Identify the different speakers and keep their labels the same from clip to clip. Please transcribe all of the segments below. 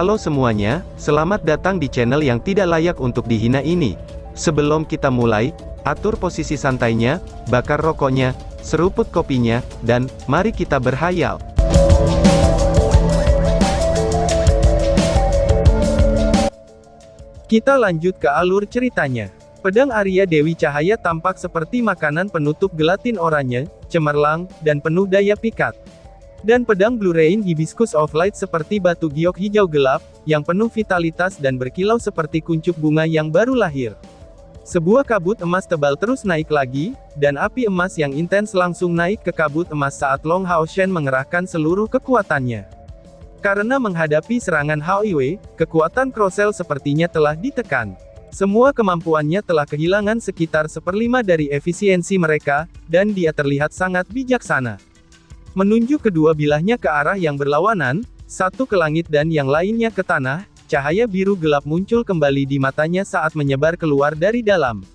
Speaker 1: Halo semuanya, selamat datang di channel yang tidak layak untuk dihina ini. Sebelum kita mulai, atur posisi santainya, bakar rokoknya, seruput kopinya, dan mari kita berhayal. Kita lanjut ke alur ceritanya. Pedang Arya Dewi Cahaya tampak seperti makanan penutup gelatin oranye, cemerlang, dan penuh daya pikat. Dan pedang Blue Rain Hibiscus of Light seperti batu giok hijau gelap, yang penuh vitalitas dan berkilau seperti kuncup bunga yang baru lahir. Sebuah kabut emas tebal terus naik lagi, dan api emas yang intens langsung naik ke kabut emas saat Long Hao Shen mengerahkan seluruh kekuatannya. Karena menghadapi serangan Hao Iwei, kekuatan Crocell sepertinya telah ditekan. Semua kemampuannya telah kehilangan sekitar 1/5 dari efisiensi mereka, dan dia terlihat sangat bijaksana. Menunjuk kedua bilahnya ke arah yang berlawanan, satu ke langit dan yang lainnya ke tanah, cahaya biru gelap muncul kembali di matanya saat menyebar keluar dari dalam.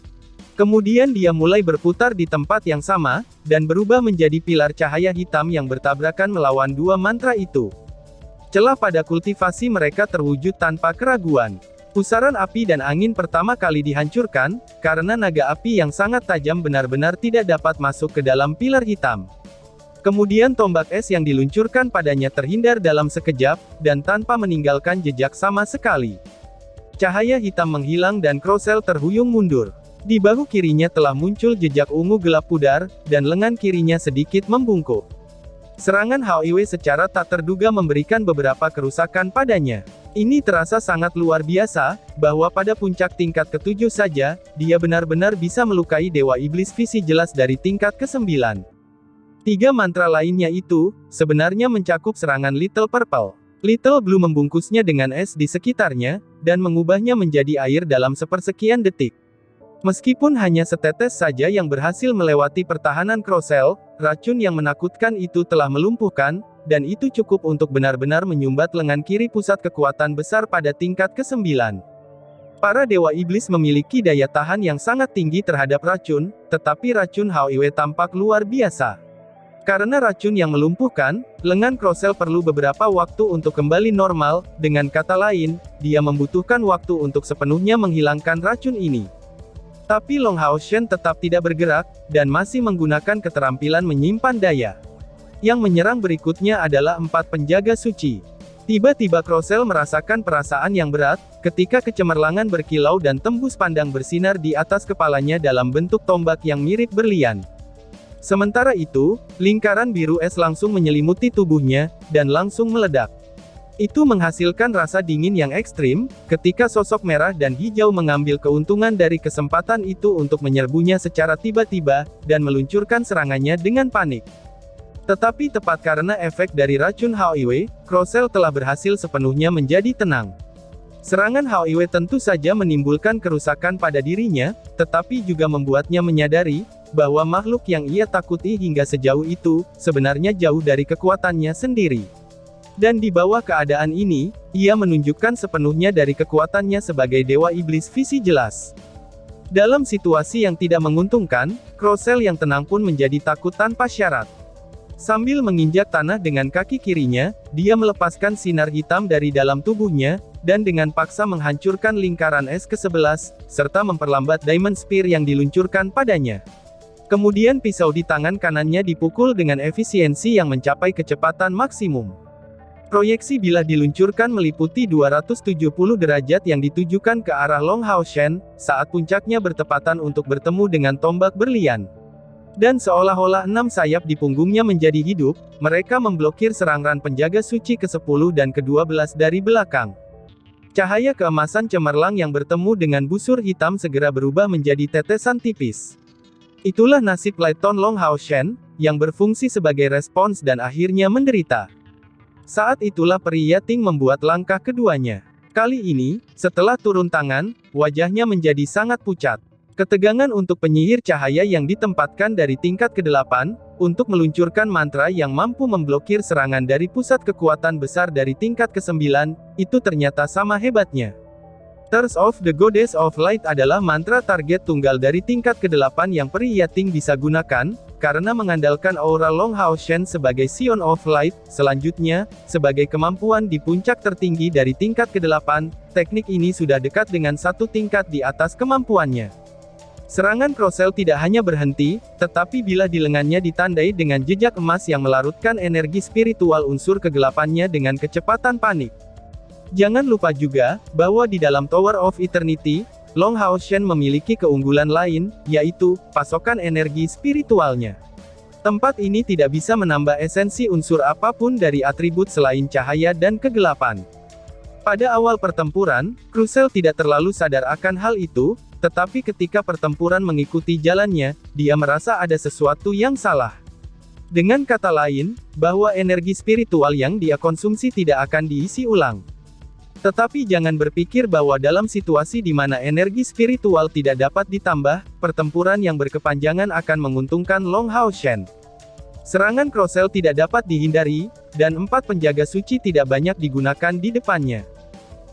Speaker 1: Kemudian dia mulai berputar di tempat yang sama, dan berubah menjadi pilar cahaya hitam yang bertabrakan melawan dua mantra itu. Celah pada kultivasi mereka terwujud tanpa keraguan. Pusaran api dan angin pertama kali dihancurkan, karena naga api yang sangat tajam benar-benar tidak dapat masuk ke dalam pilar hitam. Kemudian tombak es yang diluncurkan padanya terhindar dalam sekejap, dan tanpa meninggalkan jejak sama sekali. Cahaya hitam menghilang dan Crocell terhuyung mundur. Di bahu kirinya telah muncul jejak ungu gelap pudar, dan lengan kirinya sedikit membungkuk. Serangan Hao Iwei secara tak terduga memberikan beberapa kerusakan padanya. Ini terasa sangat luar biasa, bahwa pada puncak tingkat ke-7 saja, dia benar-benar bisa melukai Dewa Iblis Visi jelas dari tingkat ke-9. Tiga mantra lainnya itu, sebenarnya mencakup serangan Little Purple. Little Blue membungkusnya dengan es di sekitarnya, dan mengubahnya menjadi air dalam sepersekian detik. Meskipun hanya setetes saja yang berhasil melewati pertahanan Crocell, racun yang menakutkan itu telah melumpuhkan, dan itu cukup untuk benar-benar menyumbat lengan kiri pusat kekuatan besar pada tingkat ke-9. Para Dewa Iblis memiliki daya tahan yang sangat tinggi terhadap racun, tetapi racun Hao Iwei tampak luar biasa. Karena racun yang melumpuhkan, lengan Crocell perlu beberapa waktu untuk kembali normal, dengan kata lain, dia membutuhkan waktu untuk sepenuhnya menghilangkan racun ini. Tapi Long Hao Shen tetap tidak bergerak, dan masih menggunakan keterampilan menyimpan daya. Yang menyerang berikutnya adalah 4 penjaga suci. Tiba-tiba Crocell merasakan perasaan yang berat, ketika kecemerlangan berkilau dan tembus pandang bersinar di atas kepalanya dalam bentuk tombak yang mirip berlian. Sementara itu, lingkaran biru es langsung menyelimuti tubuhnya, dan langsung meledak. Itu menghasilkan rasa dingin yang ekstrim, ketika sosok merah dan hijau mengambil keuntungan dari kesempatan itu untuk menyerbunya secara tiba-tiba, dan meluncurkan serangannya dengan panik. Tetapi tepat karena efek dari racun Hao Iwei, Crocell telah berhasil sepenuhnya menjadi tenang. Serangan Hao Iwei tentu saja menimbulkan kerusakan pada dirinya, tetapi juga membuatnya menyadari, bahwa makhluk yang ia takuti hingga sejauh itu, sebenarnya jauh dari kekuatannya sendiri. Dan di bawah keadaan ini, ia menunjukkan sepenuhnya dari kekuatannya sebagai Dewa Iblis Visi jelas. Dalam situasi yang tidak menguntungkan, Crocell yang tenang pun menjadi takut tanpa syarat. Sambil menginjak tanah dengan kaki kirinya, dia melepaskan sinar hitam dari dalam tubuhnya, dan dengan paksa menghancurkan lingkaran es ke-11, serta memperlambat Diamond Spear yang diluncurkan padanya. Kemudian pisau di tangan kanannya dipukul dengan efisiensi yang mencapai kecepatan maksimum. Proyeksi bilah diluncurkan meliputi 270 derajat yang ditujukan ke arah Long Hao Shen, saat puncaknya bertepatan untuk bertemu dengan tombak berlian. Dan seolah-olah 6 sayap di punggungnya menjadi hidup, mereka memblokir serangan penjaga suci ke-10 dan ke-12 dari belakang. Cahaya keemasan cemerlang yang bertemu dengan busur hitam segera berubah menjadi tetesan tipis. Itulah nasib Lighton Long Hao Shen, yang berfungsi sebagai respons dan akhirnya menderita. Saat itulah Peri Yating membuat langkah keduanya. Kali ini, setelah turun tangan, wajahnya menjadi sangat pucat. Ketegangan untuk penyihir cahaya yang ditempatkan dari tingkat ke-8, untuk meluncurkan mantra yang mampu memblokir serangan dari pusat kekuatan besar dari tingkat ke-9, itu ternyata sama hebatnya. Curse of the Goddess of Light adalah mantra target tunggal dari tingkat ke-8 yang Peri Yating bisa gunakan, karena mengandalkan aura Long Hao Shen sebagai Scion of Light. Selanjutnya, sebagai kemampuan di puncak tertinggi dari tingkat ke-8, teknik ini sudah dekat dengan satu tingkat di atas kemampuannya. Serangan Crossell tidak hanya berhenti, tetapi bila di lengannya ditandai dengan jejak emas yang melarutkan energi spiritual unsur kegelapannya dengan kecepatan panik. Jangan lupa juga, bahwa di dalam Tower of Eternity, Long Hao Shen memiliki keunggulan lain, yaitu, pasokan energi spiritualnya. Tempat ini tidak bisa menambah esensi unsur apapun dari atribut selain cahaya dan kegelapan. Pada awal pertempuran, Crossell tidak terlalu sadar akan hal itu, tetapi ketika pertempuran mengikuti jalannya, dia merasa ada sesuatu yang salah. Dengan kata lain, bahwa energi spiritual yang dia konsumsi tidak akan diisi ulang. Tetapi jangan berpikir bahwa dalam situasi di mana energi spiritual tidak dapat ditambah, pertempuran yang berkepanjangan akan menguntungkan Long Hao Shen. Serangan Crossell tidak dapat dihindari, dan 4 penjaga suci tidak banyak digunakan di depannya.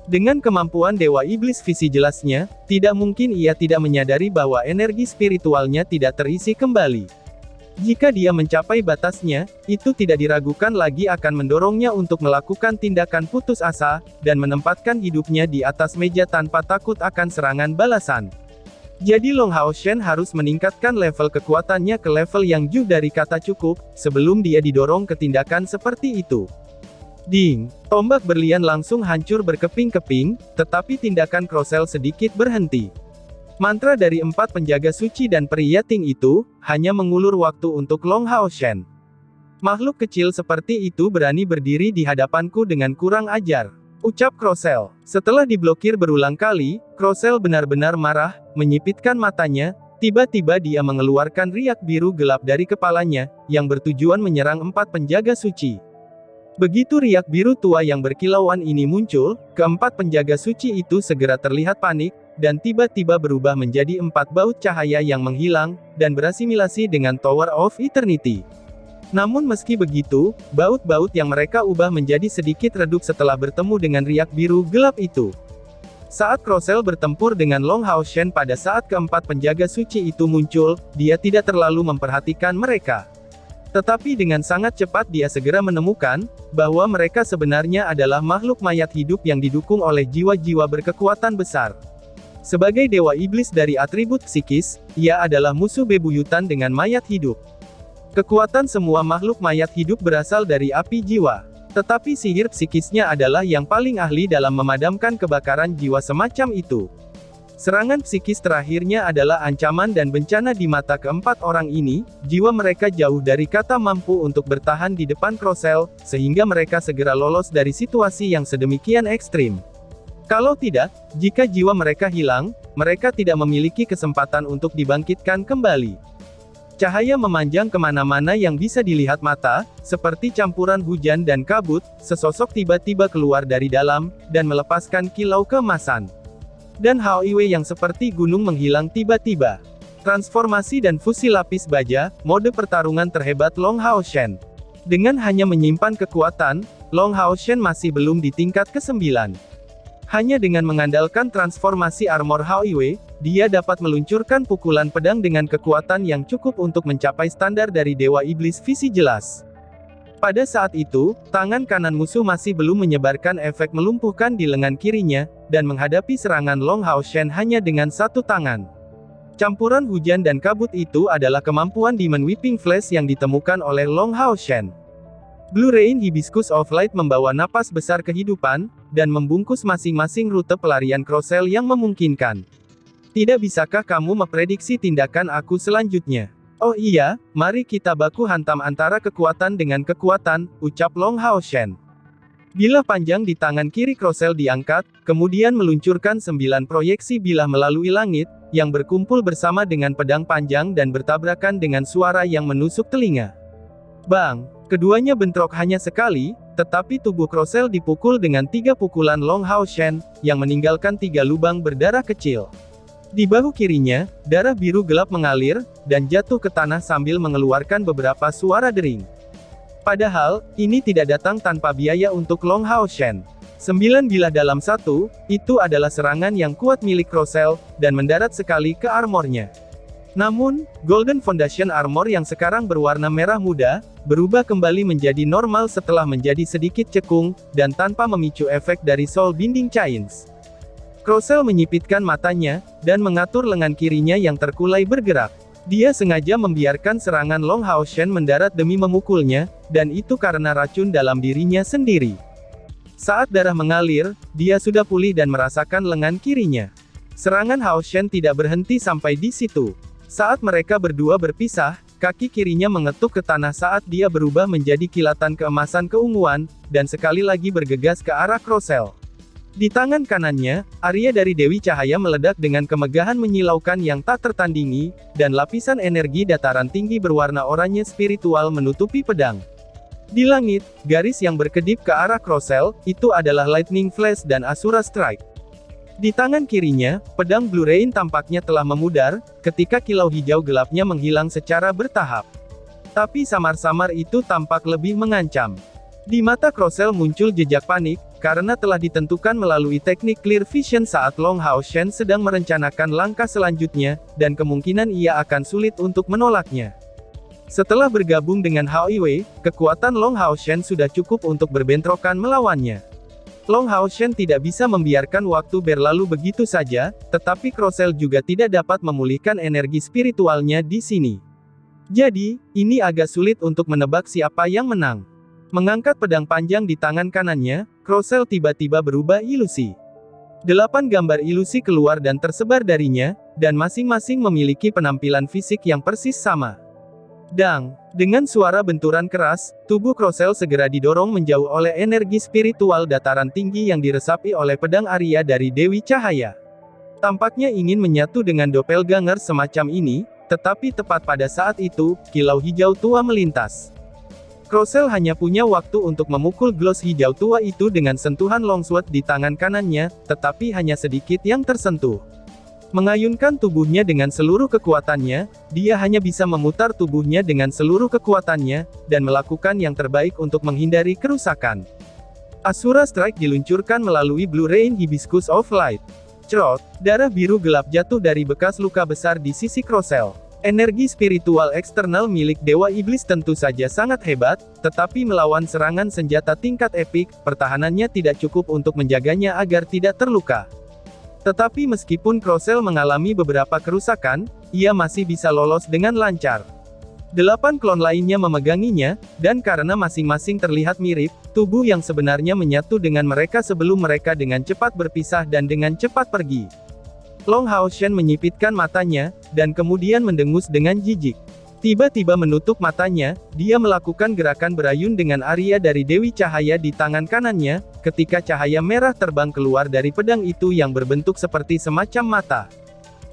Speaker 1: Dengan kemampuan Dewa Iblis visi jelasnya, tidak mungkin ia tidak menyadari bahwa energi spiritualnya tidak terisi kembali. Jika dia mencapai batasnya, itu tidak diragukan lagi akan mendorongnya untuk melakukan tindakan putus asa, dan menempatkan hidupnya di atas meja tanpa takut akan serangan balasan. Jadi Long Hao Shen harus meningkatkan level kekuatannya ke level yang jauh dari kata cukup, sebelum dia didorong ke tindakan seperti itu. Ding! Tombak berlian langsung hancur berkeping-keping, tetapi tindakan Crossell sedikit berhenti. Mantra dari 4 penjaga suci dan peri Yating itu, hanya mengulur waktu untuk Long Hao Shen. Makhluk kecil seperti itu berani berdiri di hadapanku dengan kurang ajar, ucap Crossell. Setelah diblokir berulang kali, Crossell benar-benar marah, menyipitkan matanya, tiba-tiba dia mengeluarkan riak biru gelap dari kepalanya, yang bertujuan menyerang 4 penjaga suci. Begitu riak biru tua yang berkilauan ini muncul, keempat penjaga suci itu segera terlihat panik, dan tiba-tiba berubah menjadi 4 baut cahaya yang menghilang, dan berasimilasi dengan Tower of Eternity. Namun meski begitu, baut-baut yang mereka ubah menjadi sedikit redup setelah bertemu dengan riak biru gelap itu. Saat Crossell bertempur dengan Long Hao Shen pada saat keempat penjaga suci itu muncul, dia tidak terlalu memperhatikan mereka. Tetapi dengan sangat cepat dia segera menemukan, bahwa mereka sebenarnya adalah makhluk mayat hidup yang didukung oleh jiwa-jiwa berkekuatan besar. Sebagai dewa iblis dari atribut psikis, ia adalah musuh bebuyutan dengan mayat hidup. Kekuatan semua makhluk mayat hidup berasal dari api jiwa. Tetapi sihir psikisnya adalah yang paling ahli dalam memadamkan kebakaran jiwa semacam itu. Serangan psikis terakhirnya adalah ancaman dan bencana di mata keempat orang ini, jiwa mereka jauh dari kata mampu untuk bertahan di depan Crossell, sehingga mereka segera lolos dari situasi yang sedemikian ekstrim. Kalau tidak, jika jiwa mereka hilang, mereka tidak memiliki kesempatan untuk dibangkitkan kembali. Cahaya memanjang kemana-mana yang bisa dilihat mata, seperti campuran hujan dan kabut, sesosok tiba-tiba keluar dari dalam, dan melepaskan kilau keemasan. Dan Hao Iwe yang seperti gunung menghilang tiba-tiba. Transformasi dan fusi lapis baja, mode pertarungan terhebat Long Hao Shen. Dengan hanya menyimpan kekuatan, Long Hao Shen masih belum di tingkat ke-9. Hanya dengan mengandalkan transformasi armor Hao Iwe, dia dapat meluncurkan pukulan pedang dengan kekuatan yang cukup untuk mencapai standar dari Dewa Iblis visi jelas. Pada saat itu, tangan kanan musuh masih belum menyebarkan efek melumpuhkan di lengan kirinya, dan menghadapi serangan Long Hao Shen hanya dengan satu tangan. Campuran hujan dan kabut itu adalah kemampuan Demon Whipping Flash yang ditemukan oleh Long Hao Shen. Blue Rain Hibiscus of Light membawa napas besar kehidupan, dan membungkus masing-masing rute pelarian Crossell yang memungkinkan. Tidak bisakah kamu memprediksi tindakan aku selanjutnya? Oh iya, mari kita baku hantam antara kekuatan dengan kekuatan, ucap Long Hao Shen. Bilah panjang di tangan kiri Crossell diangkat, kemudian meluncurkan 9 proyeksi bilah melalui langit, yang berkumpul bersama dengan pedang panjang dan bertabrakan dengan suara yang menusuk telinga. Bang! Keduanya bentrok hanya sekali, tetapi tubuh Crossell dipukul dengan 3 pukulan Long Hao Shen, yang meninggalkan 3 lubang berdarah kecil. Di bahu kirinya, darah biru gelap mengalir, dan jatuh ke tanah sambil mengeluarkan beberapa suara dering. Padahal, ini tidak datang tanpa biaya untuk Long Hao Shen. 9 bilah dalam 1, itu adalah serangan yang kuat milik Crossell, dan mendarat sekali ke armornya. Namun, Golden Foundation Armor yang sekarang berwarna merah muda, berubah kembali menjadi normal setelah menjadi sedikit cekung, dan tanpa memicu efek dari Soul Binding Chains. Crossell menyipitkan matanya, dan mengatur lengan kirinya yang terkulai bergerak. Dia sengaja membiarkan serangan Long Hao Shen mendarat demi memukulnya, dan itu karena racun dalam dirinya sendiri. Saat darah mengalir, dia sudah pulih dan merasakan lengan kirinya. Serangan Hao Shen tidak berhenti sampai di situ. Saat mereka berdua berpisah, kaki kirinya mengetuk ke tanah saat dia berubah menjadi kilatan keemasan keunguan, dan sekali lagi bergegas ke arah Crossell. Di tangan kanannya, Arya dari Dewi Cahaya meledak dengan kemegahan menyilaukan yang tak tertandingi, dan lapisan energi dataran tinggi berwarna oranye spiritual menutupi pedang. Di langit, garis yang berkedip ke arah Crossell, itu adalah Lightning Flash dan Asura Strike. Di tangan kirinya, pedang Blue Rain tampaknya telah memudar, ketika kilau hijau gelapnya menghilang secara bertahap. Tapi samar-samar itu tampak lebih mengancam. Di mata Crossell muncul jejak panik, karena telah ditentukan melalui teknik Clear Vision saat Long Hao Shen sedang merencanakan langkah selanjutnya, dan kemungkinan ia akan sulit untuk menolaknya. Setelah bergabung dengan Hao Iwei, kekuatan Long Hao Shen sudah cukup untuk berbentrokan melawannya. Long Hao Shen tidak bisa membiarkan waktu berlalu begitu saja, tetapi Crossell juga tidak dapat memulihkan energi spiritualnya di sini. Jadi, ini agak sulit untuk menebak siapa yang menang. Mengangkat pedang panjang di tangan kanannya, Crossell tiba-tiba berubah ilusi. 8 gambar ilusi keluar dan tersebar darinya, dan masing-masing memiliki penampilan fisik yang persis sama. Dang! Dengan suara benturan keras, tubuh Crossell segera didorong menjauh oleh energi spiritual dataran tinggi yang diresapi oleh pedang Arya dari Dewi Cahaya. Tampaknya ingin menyatu dengan doppelganger semacam ini, tetapi tepat pada saat itu, kilau hijau tua melintas. Crossell hanya punya waktu untuk memukul gloss hijau tua itu dengan sentuhan longsword di tangan kanannya, tetapi hanya sedikit yang tersentuh. Mengayunkan tubuhnya dengan seluruh kekuatannya, dia hanya bisa memutar tubuhnya dengan seluruh kekuatannya, dan melakukan yang terbaik untuk menghindari kerusakan. Asura Strike diluncurkan melalui Blue Rain Hibiscus of Light. Cerot, darah biru gelap jatuh dari bekas luka besar di sisi Crossell. Energi spiritual eksternal milik Dewa Iblis tentu saja sangat hebat, tetapi melawan serangan senjata tingkat epik, pertahanannya tidak cukup untuk menjaganya agar tidak terluka. Tetapi meskipun Crossell mengalami beberapa kerusakan, ia masih bisa lolos dengan lancar. 8 klon lainnya memeganginya, dan karena masing-masing terlihat mirip, tubuh yang sebenarnya menyatu dengan mereka sebelum mereka dengan cepat berpisah dan dengan cepat pergi. Long Hao Shen menyipitkan matanya, dan kemudian mendengus dengan jijik. Tiba-tiba menutup matanya, dia melakukan gerakan berayun dengan Arya dari Dewi Cahaya di tangan kanannya, ketika cahaya merah terbang keluar dari pedang itu yang berbentuk seperti semacam mata.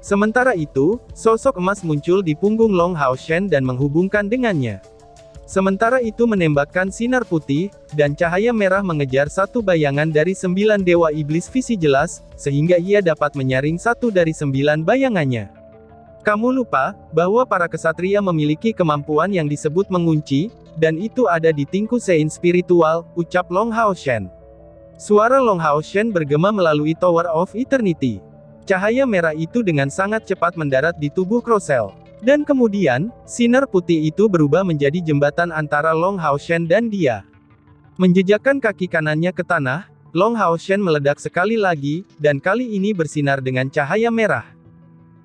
Speaker 1: Sementara itu, sosok emas muncul di punggung Long Hao Shen dan menghubungkan dengannya. Sementara itu menembakkan sinar putih, dan cahaya merah mengejar satu bayangan dari 9 Dewa Iblis visi jelas, sehingga ia dapat menyaring satu dari 9 bayangannya. Kamu lupa, bahwa para kesatria memiliki kemampuan yang disebut mengunci, dan itu ada di Tingku Sein spiritual, ucap Long Hao Shen. Suara Long Hao Shen bergema melalui Tower of Eternity. Cahaya merah itu dengan sangat cepat mendarat di tubuh Crossell. Dan kemudian, sinar putih itu berubah menjadi jembatan antara Long Hao Shen dan dia. Menjejakkan kaki kanannya ke tanah, Long Hao Shen meledak sekali lagi, dan kali ini bersinar dengan cahaya merah.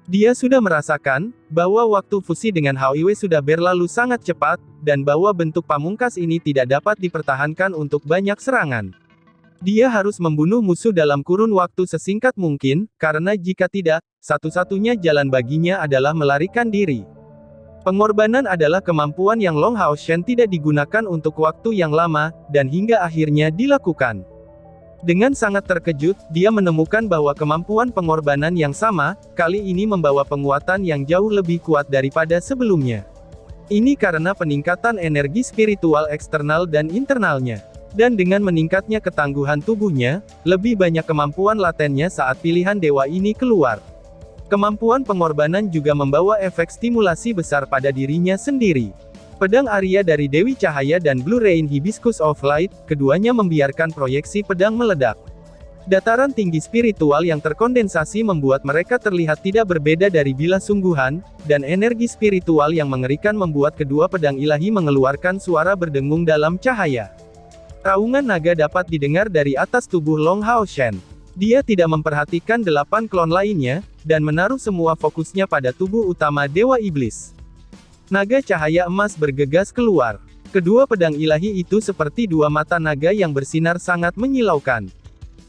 Speaker 1: Dia sudah merasakan, bahwa waktu fusi dengan Hao Iwei sudah berlalu sangat cepat, dan bahwa bentuk pamungkas ini tidak dapat dipertahankan untuk banyak serangan. Dia harus membunuh musuh dalam kurun waktu sesingkat mungkin, karena jika tidak, satu-satunya jalan baginya adalah melarikan diri. Pengorbanan adalah kemampuan yang Long Hao Shen tidak digunakan untuk waktu yang lama, dan hingga akhirnya dilakukan. Dengan sangat terkejut, dia menemukan bahwa kemampuan pengorbanan yang sama, kali ini membawa penguatan yang jauh lebih kuat daripada sebelumnya. Ini karena peningkatan energi spiritual eksternal dan internalnya. Dan dengan meningkatnya ketangguhan tubuhnya, lebih banyak kemampuan latennya saat pilihan dewa ini keluar. Kemampuan pengorbanan juga membawa efek stimulasi besar pada dirinya sendiri. Pedang Arya dari Dewi Cahaya dan Blue Rain Hibiscus of Light, keduanya membiarkan proyeksi pedang meledak. Dataran tinggi spiritual yang terkondensasi membuat mereka terlihat tidak berbeda dari bilah sungguhan, dan energi spiritual yang mengerikan membuat kedua pedang ilahi mengeluarkan suara berdengung dalam cahaya. Raungan naga dapat didengar dari atas tubuh Long Hao Shen. Dia tidak memperhatikan 8 klon lainnya, dan menaruh semua fokusnya pada tubuh utama Dewa Iblis. Naga cahaya emas bergegas keluar. Kedua pedang ilahi itu seperti dua mata naga yang bersinar sangat menyilaukan.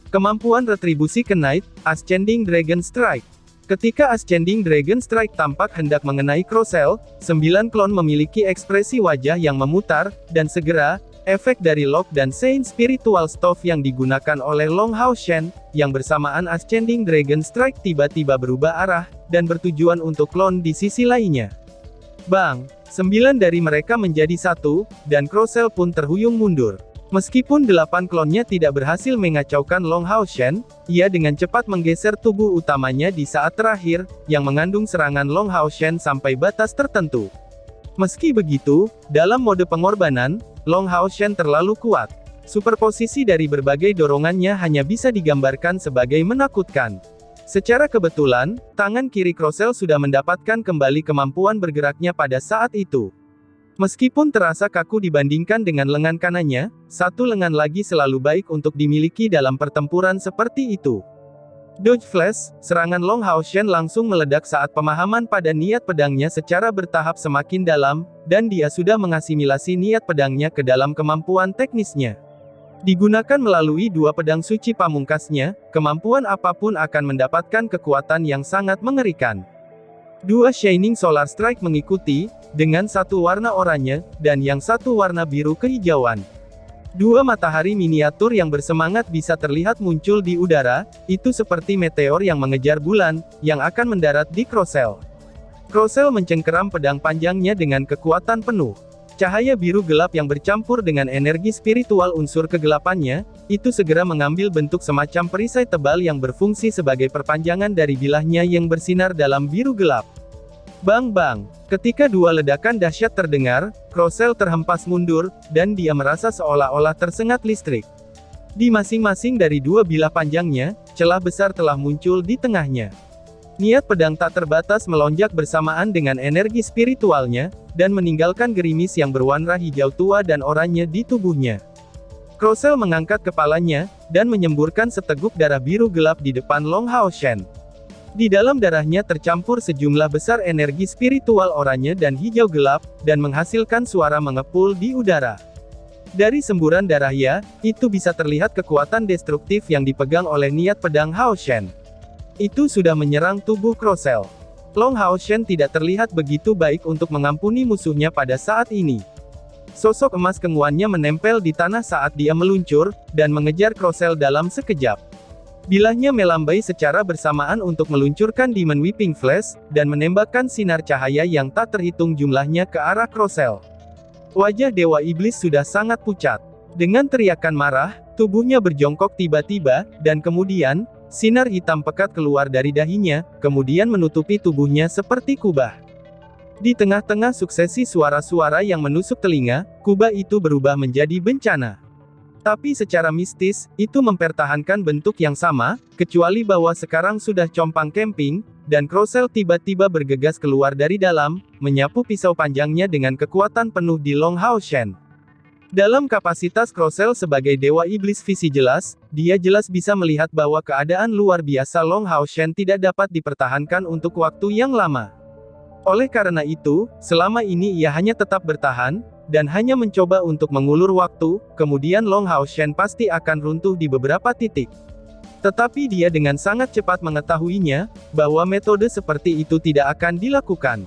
Speaker 1: Kemampuan retribusi Knight, Ascending Dragon Strike. Ketika Ascending Dragon Strike tampak hendak mengenai Crossel, 9 klon memiliki ekspresi wajah yang memutar, dan segera, efek dari Lock dan Saint Spiritual Staff yang digunakan oleh Long Hao Shen, yang bersamaan Ascending Dragon Strike tiba-tiba berubah arah, dan bertujuan untuk klon di sisi lainnya. Bang! 9 dari mereka menjadi satu, dan Crossel pun terhuyung mundur. Meskipun 8 klonnya tidak berhasil mengacaukan Long Hao Shen, ia dengan cepat menggeser tubuh utamanya di saat terakhir, yang mengandung serangan Long Hao Shen sampai batas tertentu. Meski begitu, dalam mode pengorbanan, Long Hao Shen terlalu kuat. Superposisi dari berbagai dorongannya hanya bisa digambarkan sebagai menakutkan. Secara kebetulan, tangan kiri Crossel sudah mendapatkan kembali kemampuan bergeraknya pada saat itu. Meskipun terasa kaku dibandingkan dengan lengan kanannya, satu lengan lagi selalu baik untuk dimiliki dalam pertempuran seperti itu. Dodge Flash, serangan Long Hao Shen langsung meledak saat pemahaman pada niat pedangnya secara bertahap semakin dalam, dan dia sudah mengasimilasi niat pedangnya ke dalam kemampuan teknisnya. Digunakan melalui dua pedang suci pamungkasnya, kemampuan apapun akan mendapatkan kekuatan yang sangat mengerikan. Dua Shining Solar Strike mengikuti, dengan satu warna oranye, dan yang satu warna biru kehijauan. Dua matahari miniatur yang bersemangat bisa terlihat muncul di udara, itu seperti meteor yang mengejar bulan, yang akan mendarat di Crossel. Crossel mencengkeram pedang panjangnya dengan kekuatan penuh. Cahaya biru gelap yang bercampur dengan energi spiritual unsur kegelapannya, itu segera mengambil bentuk semacam perisai tebal yang berfungsi sebagai perpanjangan dari bilahnya yang bersinar dalam biru gelap. Bang-bang! Ketika dua ledakan dahsyat terdengar, Crossel terhempas mundur, dan dia merasa seolah-olah tersengat listrik. Di masing-masing dari dua bilah panjangnya, celah besar telah muncul di tengahnya. Niat pedang tak terbatas melonjak bersamaan dengan energi spiritualnya, dan meninggalkan gerimis yang berwarna hijau tua dan oranye di tubuhnya. Crossel mengangkat kepalanya, dan menyemburkan seteguk darah biru gelap di depan Long Hao Shen. Di dalam darahnya tercampur sejumlah besar energi spiritual oranye dan hijau gelap, dan menghasilkan suara mengepul di udara. Dari semburan darahnya, itu bisa terlihat kekuatan destruktif yang dipegang oleh niat pedang Hao Shen. Itu sudah menyerang tubuh Crossel. Long Hao Shen tidak terlihat begitu baik untuk mengampuni musuhnya pada saat ini. Sosok emas kenguannya menempel di tanah saat dia meluncur, dan mengejar Crossel dalam sekejap. Bilahnya melambai secara bersamaan untuk meluncurkan Demon Whipping Flash, dan menembakkan sinar cahaya yang tak terhitung jumlahnya ke arah Crossel. Wajah Dewa Iblis sudah sangat pucat. Dengan teriakan marah, tubuhnya berjongkok tiba-tiba, dan kemudian, sinar hitam pekat keluar dari dahinya, kemudian menutupi tubuhnya seperti kubah. Di tengah-tengah suksesi suara-suara yang menusuk telinga, kubah itu berubah menjadi bencana. Tapi secara mistis, itu mempertahankan bentuk yang sama, kecuali bahwa sekarang sudah compang camping, dan Crossel tiba-tiba bergegas keluar dari dalam, menyapu pisau panjangnya dengan kekuatan penuh di Long Hao Shen. Dalam kapasitas Crossel sebagai Dewa Iblis visi jelas, dia jelas bisa melihat bahwa keadaan luar biasa Long Hao Shen tidak dapat dipertahankan untuk waktu yang lama. Oleh karena itu, selama ini ia hanya tetap bertahan, dan hanya mencoba untuk mengulur waktu, kemudian Long Hao Shen pasti akan runtuh di beberapa titik. Tetapi dia dengan sangat cepat mengetahuinya, bahwa metode seperti itu tidak akan dilakukan.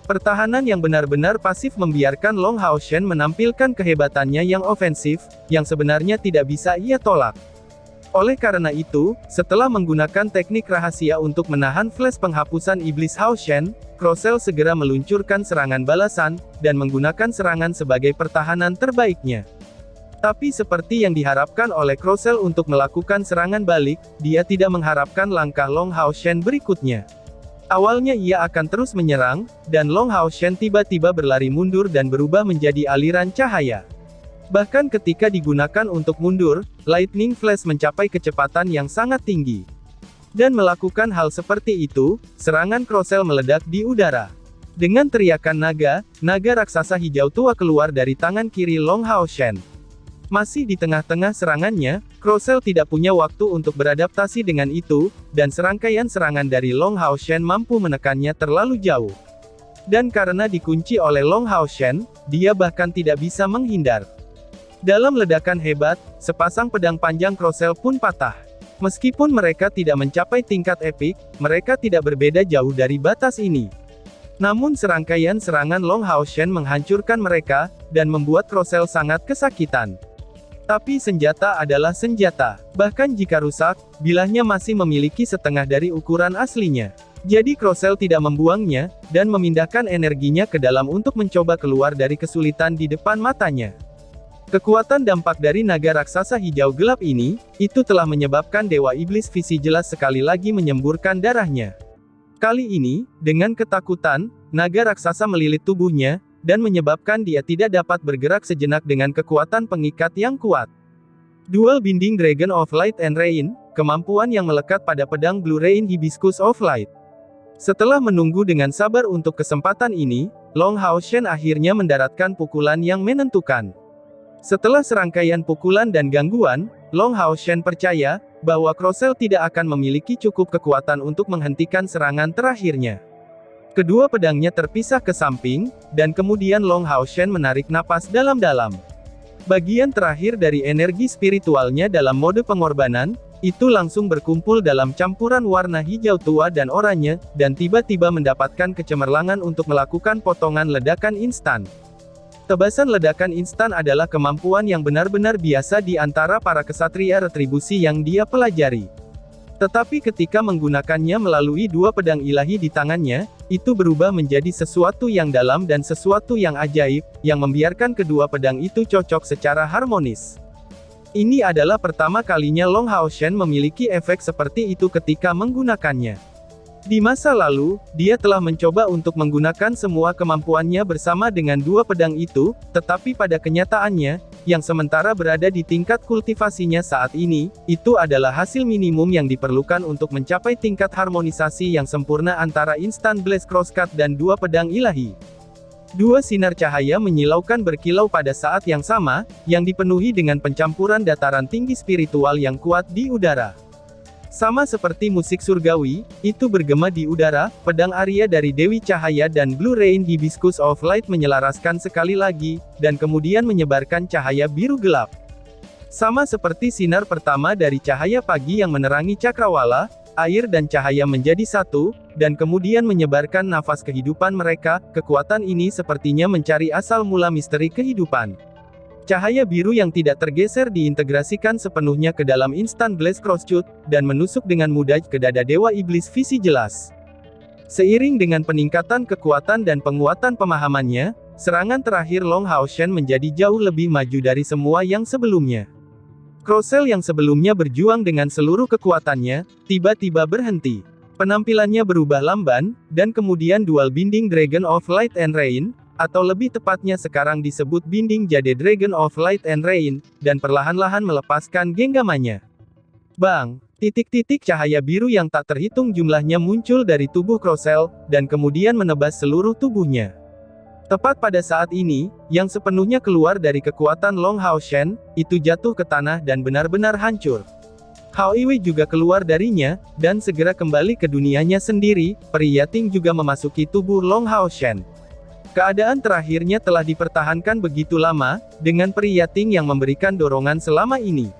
Speaker 1: Pertahanan yang benar-benar pasif membiarkan Long Hao Shen menampilkan kehebatannya yang ofensif, yang sebenarnya tidak bisa ia tolak. Oleh karena itu, setelah menggunakan teknik rahasia untuk menahan flash penghapusan iblis Hao Shen, Crossel segera meluncurkan serangan balasan, dan menggunakan serangan sebagai pertahanan terbaiknya. Tapi seperti yang diharapkan oleh Crossel untuk melakukan serangan balik, dia tidak mengharapkan langkah Long Hao Shen berikutnya. Awalnya ia akan terus menyerang, dan Long Hao Shen tiba-tiba berlari mundur dan berubah menjadi aliran cahaya. Bahkan ketika digunakan untuk mundur, Lightning Flash mencapai kecepatan yang sangat tinggi. Dan melakukan hal seperti itu, serangan Crossell meledak di udara. Dengan teriakan naga, naga raksasa hijau tua keluar dari tangan kiri Long Hao Shen. Masih di tengah-tengah serangannya, Crossell tidak punya waktu untuk beradaptasi dengan itu, dan serangkaian serangan dari Long Hao Shen mampu menekannya terlalu jauh. Dan karena dikunci oleh Long Hao Shen, dia bahkan tidak bisa menghindar. Dalam ledakan hebat, sepasang pedang panjang Crossell pun patah. Meskipun mereka tidak mencapai tingkat epik, mereka tidak berbeda jauh dari batas ini. Namun serangkaian serangan Long Hao Shen menghancurkan mereka, dan membuat Crossell sangat kesakitan. Tapi senjata adalah senjata. Bahkan jika rusak, bilahnya masih memiliki setengah dari ukuran aslinya. Jadi Crossell tidak membuangnya, dan memindahkan energinya ke dalam untuk mencoba keluar dari kesulitan di depan matanya. Kekuatan dampak dari naga raksasa hijau gelap ini, itu telah menyebabkan Dewa Iblis Visi Jelas sekali lagi menyemburkan darahnya. Kali ini, dengan ketakutan, naga raksasa melilit tubuhnya, dan menyebabkan dia tidak dapat bergerak sejenak dengan kekuatan pengikat yang kuat. Dual Binding Dragon of Light and Rain, kemampuan yang melekat pada pedang Blue Rain Hibiscus of Light. Setelah menunggu dengan sabar untuk kesempatan ini, Long Hao Shen akhirnya mendaratkan pukulan yang menentukan. Setelah serangkaian pukulan dan gangguan, Long Hao Shen percaya bahwa Crossell tidak akan memiliki cukup kekuatan untuk menghentikan serangan terakhirnya. Kedua pedangnya terpisah ke samping, dan kemudian Long Hao Shen menarik napas dalam-dalam. Bagian terakhir dari energi spiritualnya dalam mode pengorbanan, itu langsung berkumpul dalam campuran warna hijau tua dan oranye, dan tiba-tiba mendapatkan kecemerlangan untuk melakukan potongan ledakan instan. Tebasan ledakan instan adalah kemampuan yang benar-benar biasa di antara para kesatria retribusi yang dia pelajari. Tetapi ketika menggunakannya melalui dua pedang ilahi di tangannya, itu berubah menjadi sesuatu yang dalam dan sesuatu yang ajaib, yang membiarkan kedua pedang itu cocok secara harmonis. Ini adalah pertama kalinya Long Hao Shen memiliki efek seperti itu ketika menggunakannya. Di masa lalu, dia telah mencoba untuk menggunakan semua kemampuannya bersama dengan dua pedang itu, tetapi pada kenyataannya, yang sementara berada di tingkat kultivasinya saat ini, itu adalah hasil minimum yang diperlukan untuk mencapai tingkat harmonisasi yang sempurna antara Instant Blast Crosscut dan dua pedang ilahi. Dua sinar cahaya menyilaukan berkilau pada saat yang sama, yang dipenuhi dengan pencampuran dataran tinggi spiritual yang kuat di udara. Sama seperti musik surgawi, itu bergema di udara, pedang Arya dari Dewi Cahaya dan Blue Rain Hibiscus of Light menyelaraskan sekali lagi, dan kemudian menyebarkan cahaya biru gelap. Sama seperti sinar pertama dari cahaya pagi yang menerangi cakrawala, air dan cahaya menjadi satu, dan kemudian menyebarkan nafas kehidupan mereka, kekuatan ini sepertinya mencari asal mula misteri kehidupan. Cahaya biru yang tidak tergeser diintegrasikan sepenuhnya ke dalam Instant Blast Crosscut, dan menusuk dengan mudah ke dada Dewa Iblis Visi Jelas. Seiring dengan peningkatan kekuatan dan penguatan pemahamannya, serangan terakhir Long Hao Shen menjadi jauh lebih maju dari semua yang sebelumnya. Crossell yang sebelumnya berjuang dengan seluruh kekuatannya, tiba-tiba berhenti. Penampilannya berubah lamban, dan kemudian Dual Binding Dragon of Light and Rain, atau lebih tepatnya sekarang disebut Binding Jade Dragon of Light and Rain, dan perlahan-lahan melepaskan genggamannya. Bang! Titik-titik cahaya biru yang tak terhitung jumlahnya muncul dari tubuh Crossell, dan kemudian menebas seluruh tubuhnya. Tepat pada saat ini, yang sepenuhnya keluar dari kekuatan Long Hao Shen, itu jatuh ke tanah dan benar-benar hancur. Hao Iwei juga keluar darinya, dan segera kembali ke dunianya sendiri. Peri Yating juga memasuki tubuh Long Hao Shen. Keadaan terakhirnya telah dipertahankan begitu lama, dengan Peri Yating yang memberikan dorongan selama ini.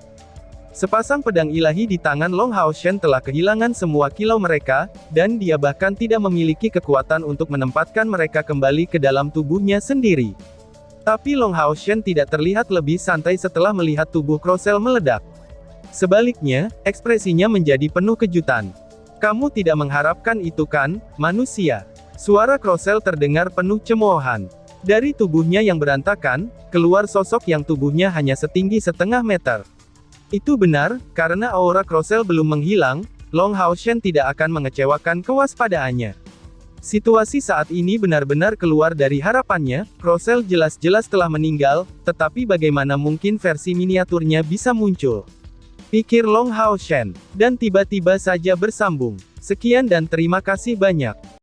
Speaker 1: Sepasang pedang ilahi di tangan Long Hao Shen telah kehilangan semua kilau mereka, dan dia bahkan tidak memiliki kekuatan untuk menempatkan mereka kembali ke dalam tubuhnya sendiri. Tapi Long Hao Shen tidak terlihat lebih santai setelah melihat tubuh Crossell meledak. Sebaliknya, ekspresinya menjadi penuh kejutan. "Kamu tidak mengharapkan itu kan, manusia?" Suara Crossell terdengar penuh cemoohan. Dari tubuhnya yang berantakan, keluar sosok yang tubuhnya hanya setinggi setengah meter. Itu benar, karena aura Crossell belum menghilang, Long Hao Shen tidak akan mengecewakan kewaspadaannya. Situasi saat ini benar-benar keluar dari harapannya, Crocell jelas-jelas telah meninggal, tetapi bagaimana mungkin versi miniaturnya bisa muncul? Pikir Long Hao Shen. Dan tiba-tiba saja bersambung. Sekian dan terima kasih banyak.